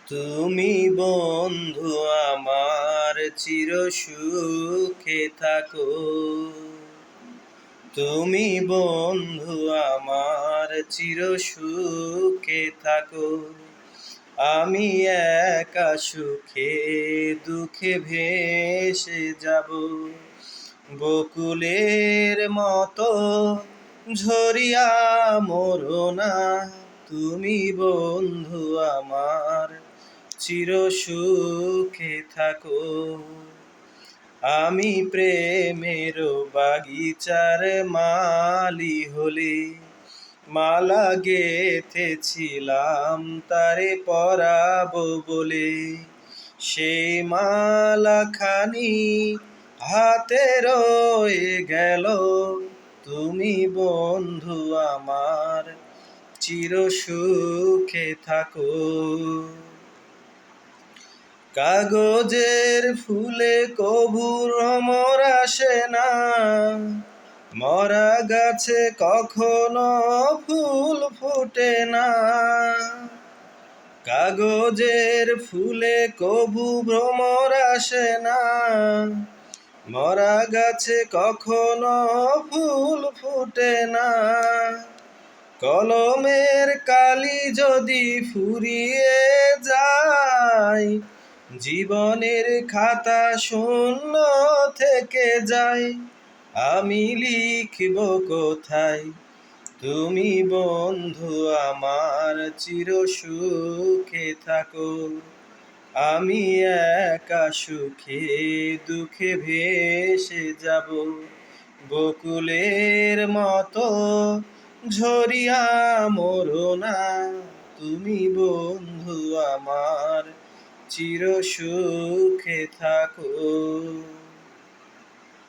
তুমি বন্ধু আমার চির সুখে থাকো। তুমি বন্ধু আমার চির সুখে থাকো। আমি একা সুখে দুঃখে ভেসে যাব। বকুলের মতো ঝরিয়া মরো না। তুমি বন্ধু আমার চির সুখে থাকো। আমি প্রেমের বাগিচার মালি হলে মালা গেথেছিলাম তারে পরাবো বলে। সেই মালা খানি হাতে রয়ে গেল। তুমি বন্ধু আমার চির সুখে থাকো। কাগজের ফুলে কভু ভ্রমর আসে না, মরা গাছে কখনো ফুল ফোটে না। কাগজের ফুলে কভু ভ্রমর আসে না, মরা গাছে কখনো ফুল ফোটে না। কলমের কালি যদি ফুরিয়ে যায়, জীবনের খাতা শূন্য থেকে যায়। আমি লিখব কোথায়? তুমি বন্ধু আমার চির সুখে থাকো। আমি একা সুখে দুঃখে ভেসে যাব। বকুলের মতো ঝরিয়া মরো না। তুমি বন্ধু আমার চির সুখে থাকো।